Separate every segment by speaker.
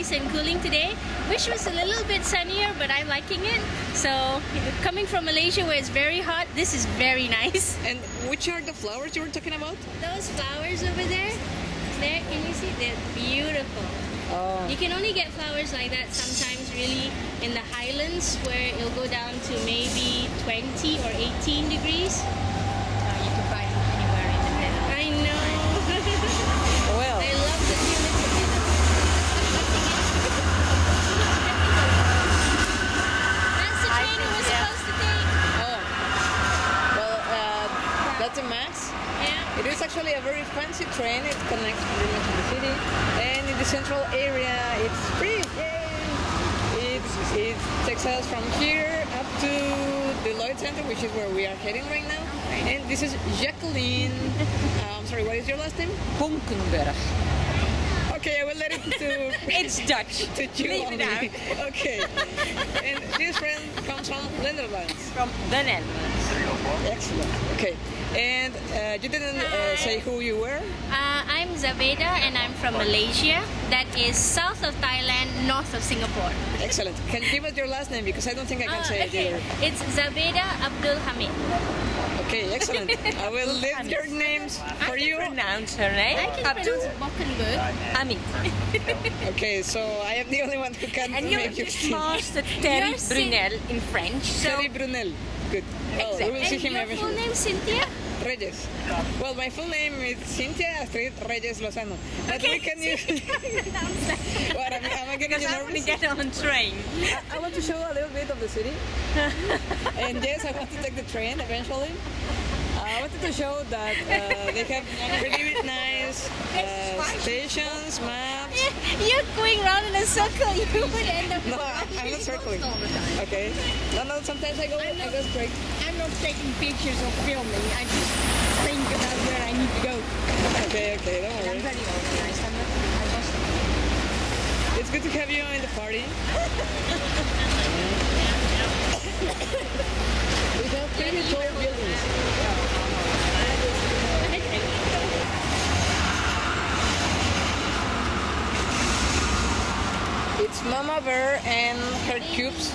Speaker 1: nice and cooling today. Wish it was a little bit sunnier, but I'm liking it. So coming from Malaysia where it's very hot, this is very nice.
Speaker 2: And which are the flowers you were talking about?
Speaker 1: Those flowers over there, can you see? They're beautiful.
Speaker 2: Oh.
Speaker 1: You can only get flowers like that sometimes really in the highlands where it'll go down to maybe 20 or 18 degrees.
Speaker 3: You can buy them anywhere in the middle.
Speaker 1: I know.
Speaker 2: Well.
Speaker 1: I love the humidity. That's the train we were supposed to take.
Speaker 2: Oh. Well, that's a Max.
Speaker 1: Yeah.
Speaker 2: It is actually a very fancy train. It connects pretty much to the city. And in the central area, it's free. Yay! It takes us from here up to the Lloyd Center, which is where we are heading right now. And this is Jacqueline. I'm sorry, what is your last name?
Speaker 3: Honkenberg.
Speaker 2: Okay, I will let it to.
Speaker 3: It's Dutch.
Speaker 2: To chew
Speaker 3: Leave
Speaker 2: on
Speaker 3: it
Speaker 2: me.
Speaker 3: out.
Speaker 2: Okay. And this friend comes from Netherlands.
Speaker 3: From the Netherlands.
Speaker 2: Excellent. Okay. And you didn't say who you were?
Speaker 1: I'm Zabeda and I'm from Malaysia. That is south of Thailand, north of Singapore.
Speaker 2: Excellent. Can you give us your last name? Because I don't think I can say it either.
Speaker 1: It's Zabeda Abdul Hamid.
Speaker 2: Okay, excellent. I will leave your names for you.
Speaker 3: Pronounce her name.
Speaker 1: I can pronounce Bokkenburg.
Speaker 3: Hamid.
Speaker 2: Okay, so I am the only one who can
Speaker 3: And you're
Speaker 2: make you
Speaker 3: just master Terry
Speaker 1: You're
Speaker 3: Brunel in French. So
Speaker 2: Terry Brunel. Good. Well, we will see
Speaker 1: And
Speaker 2: him
Speaker 1: your full
Speaker 2: eventually.
Speaker 1: name, Cynthia?
Speaker 2: Reyes. Well, my full name is Cynthia Astrid Reyes Lozano. But we can use. What, am I getting
Speaker 3: because
Speaker 2: you
Speaker 3: I want to
Speaker 2: nervous?
Speaker 3: get on a train.
Speaker 2: I want to show a little bit of the city. And yes, I want to take the train eventually. I wanted to show that they have really nice stations, maps.
Speaker 1: You're going round in a circle. You would end up.
Speaker 2: No, I'm not circling. Okay. No, sometimes I go straight.
Speaker 3: I'm not taking pictures or filming. I just think about where I need to go.
Speaker 2: Okay, don't
Speaker 3: I'm
Speaker 2: worry.
Speaker 3: very organized. I just
Speaker 2: It's good to have you in the party. We have pretty tall buildings. It's Mama Bear and her cubes.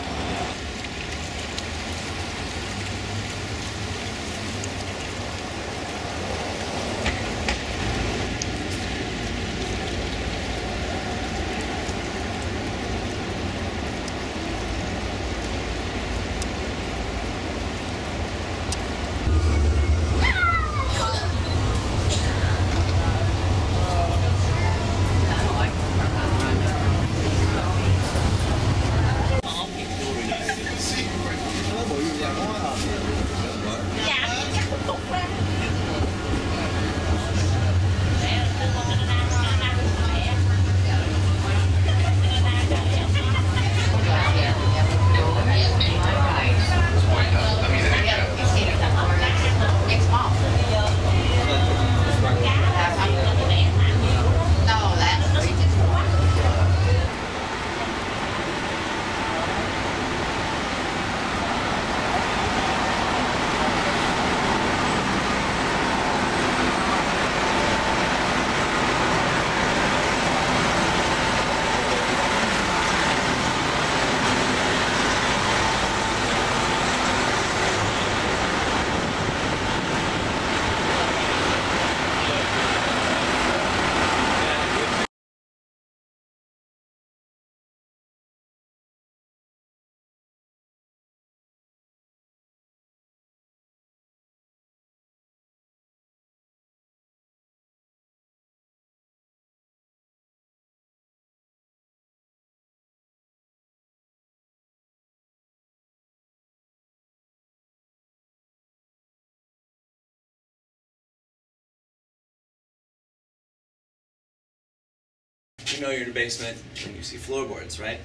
Speaker 4: You know you're in a basement when you see floorboards, right?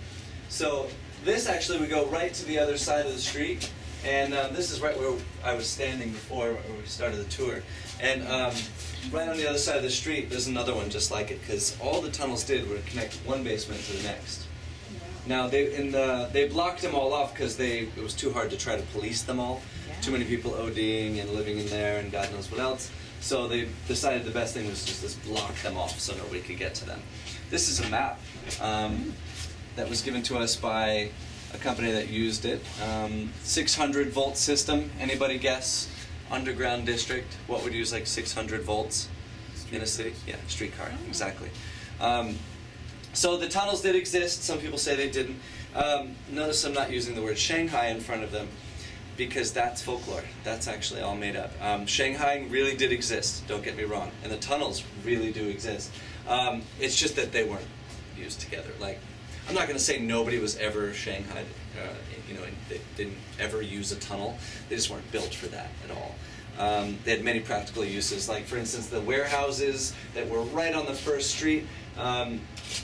Speaker 4: So this actually, we go right to the other side of the street, and this is right where I was standing before when we started the tour. And right on the other side of the street, there's another one just like it, because all the tunnels did were connect one basement to the next. Now they blocked them all off because it was too hard to try to police them all. Too many people ODing and living in there and God knows what else. So they decided the best thing was just to block them off so nobody could get to them. This is a map that was given to us by a company that used it. 600 volt system. Anybody guess? Underground district. What would use like 600 volts in a city? Yeah, streetcar. Exactly. So the tunnels did exist. Some people say they didn't. Notice I'm not using the word Shanghai in front of them, because that's folklore. That's actually all made up. Shanghai really did exist, don't get me wrong, and the tunnels really do exist. It's just that they weren't used together. Like, I'm not going to say nobody was ever Shanghai, they didn't ever use a tunnel. They just weren't built for that at all. They had many practical uses, like for instance the warehouses that were right on the first street.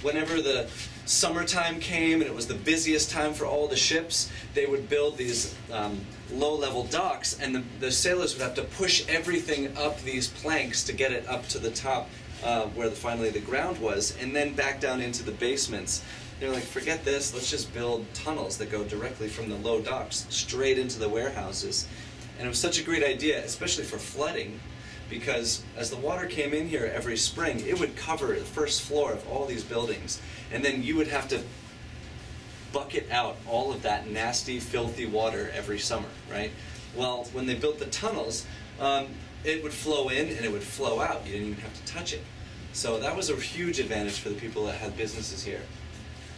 Speaker 4: Whenever the summertime came and it was the busiest time for all the ships, they would build these low-level docks, and the sailors would have to push everything up these planks to get it up to the top where finally the ground was, and then back down into the basements. They're like, forget this, let's just build tunnels that go directly from the low docks straight into the warehouses. And it was such a great idea, especially for flooding, because as the water came in here every spring, it would cover the first floor of all these buildings, and then you would have to bucket out all of that nasty, filthy water every summer, right? Well, when they built the tunnels, it would flow in and it would flow out. You didn't even have to touch it. So that was a huge advantage for the people that had businesses here.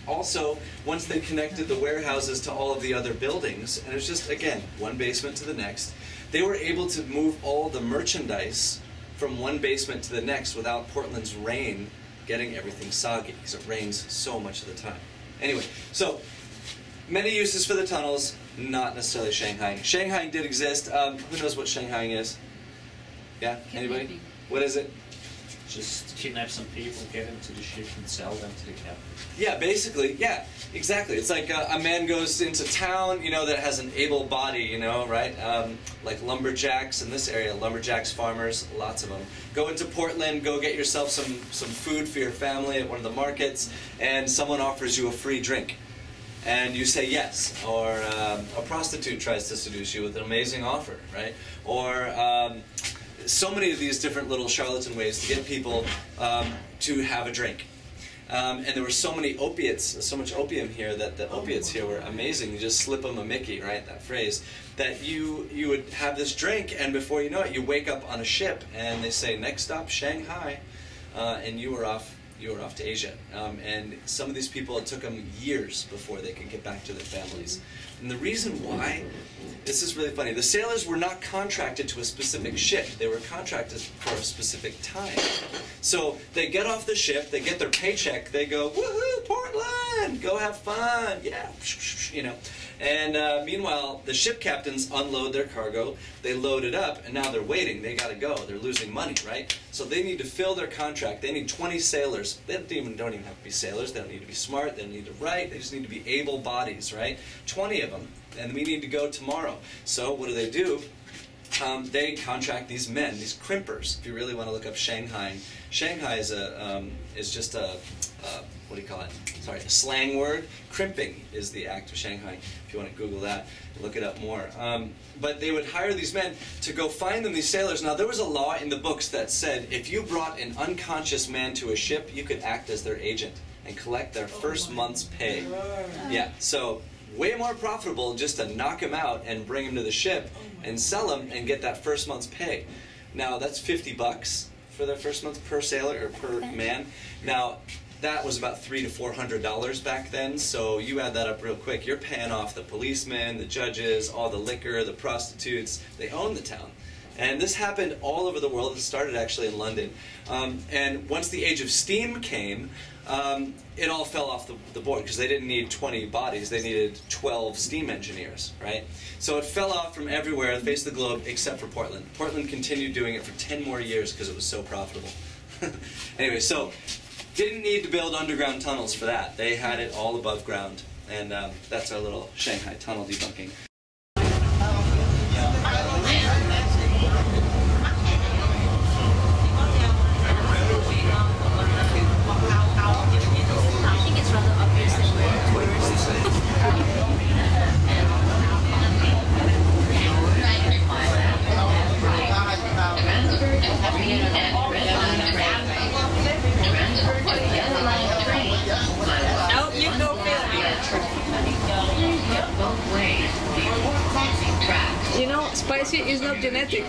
Speaker 4: Also, once they connected the warehouses to all of the other buildings, and it was just, again, one basement to the next, they were able to move all the merchandise from one basement to the next without Portland's rain getting everything soggy, because it rains so much of the time. Anyway, so many uses for the tunnels, not necessarily Shanghai. Shanghai did exist. Who knows what Shanghai is? Yeah? Anybody? What is it?
Speaker 5: Just kidnap some people, get them to the ship and sell them to the captain.
Speaker 4: Yeah, basically, yeah, exactly. It's like a man goes into town, that has an able body, right? Like lumberjacks in this area, lumberjacks, farmers, lots of them. Go into Portland, go get yourself some food for your family at one of the markets, and someone offers you a free drink. And you say yes. Or a prostitute tries to seduce you with an amazing offer, right? Or so many of these different little charlatan ways to get people to have a drink. And there were so many opiates, so much opium here, that the opiates here were amazing. You just slip them a Mickey, right, that phrase, that you would have this drink, and before you know it, you wake up on a ship, and they say, next stop, Shanghai, and you were off to Asia. And some of these people, it took them years before they could get back to their families. And the reason why, this is really funny, the sailors were not contracted to a specific ship. They were contracted for a specific time. So they get off the ship, they get their paycheck, they go, woohoo, Portland, go have fun, yeah, And meanwhile, the ship captains unload their cargo, they load it up, and now they're waiting, they gotta go, they're losing money, right? So they need to fill their contract, they need 20 sailors. They don't even have to be sailors, they don't need to be smart, they don't need to write, they just need to be able bodies, right? 20 of them, and we need to go tomorrow. So what do? They contract these men, these crimpers. If you really want to look up Shanghai, Shanghai is just a what do you call it? Sorry, a slang word. Crimping is the act of Shanghai. If you want to Google that, look it up more. But they would hire these men to go find them these sailors. Now there was a law in the books that said if you brought an unconscious man to a ship, you could act as their agent and collect their first month's pay. Yeah, so way more profitable just to knock him out and bring him to the ship and sell him and get that first month's pay. Now that's $50 for their first month per sailor or per man. Now that was about $300 to $400 back then, so you add that up real quick. You're paying off the policemen, the judges, all the liquor, the prostitutes. They own the town. And this happened all over the world. It started actually in London. And once the age of steam came, it all fell off the board because they didn't need 20 bodies. They needed 12 steam engineers, right? So it fell off from everywhere, the face of the globe, except for Portland. Portland continued doing it for 10 more years because it was so profitable. Anyway, so didn't need to build underground tunnels for that. They had it all above ground. And that's our little Shanghai tunnel debunking.
Speaker 6: Transfer
Speaker 2: You know, spicy is not genetic.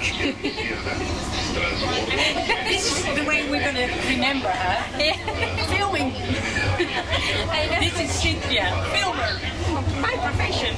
Speaker 3: This is the way we're going to remember her. Filming.
Speaker 1: I know.
Speaker 3: This is Cynthia, filmer. My profession.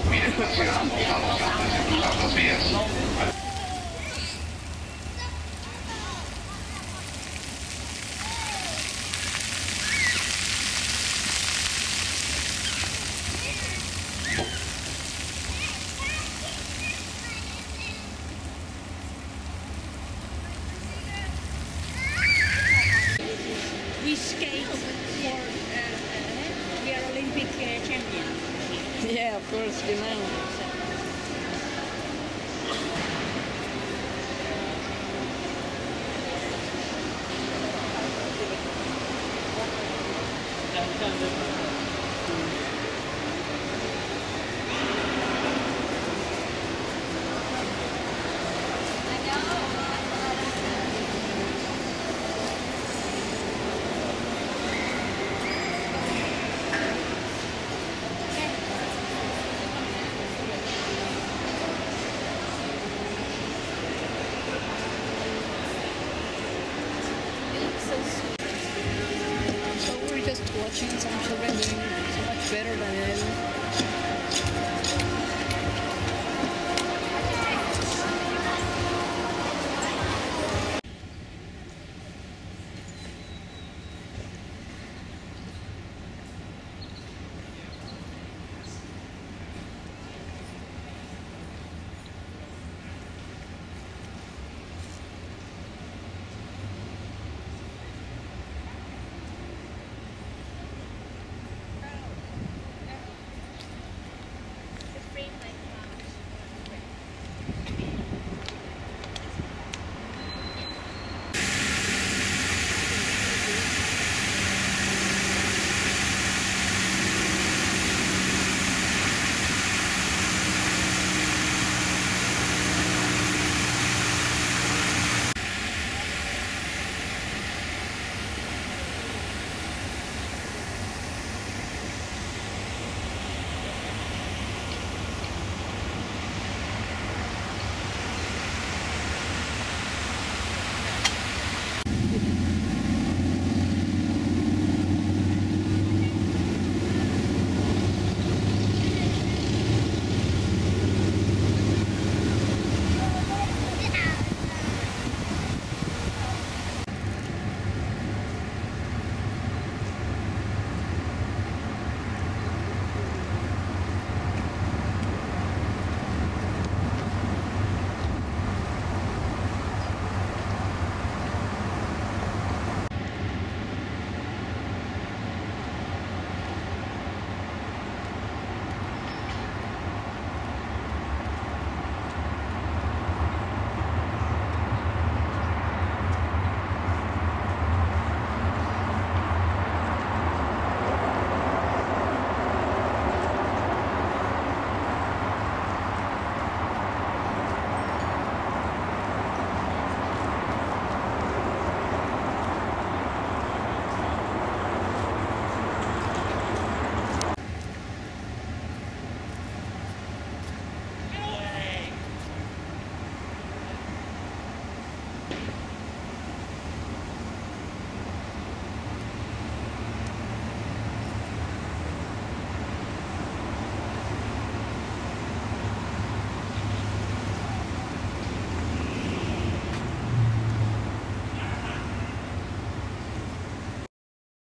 Speaker 3: We skate for, we are Olympic champions.
Speaker 2: Yeah, of course, you know. So we're just watching some children doing so much better than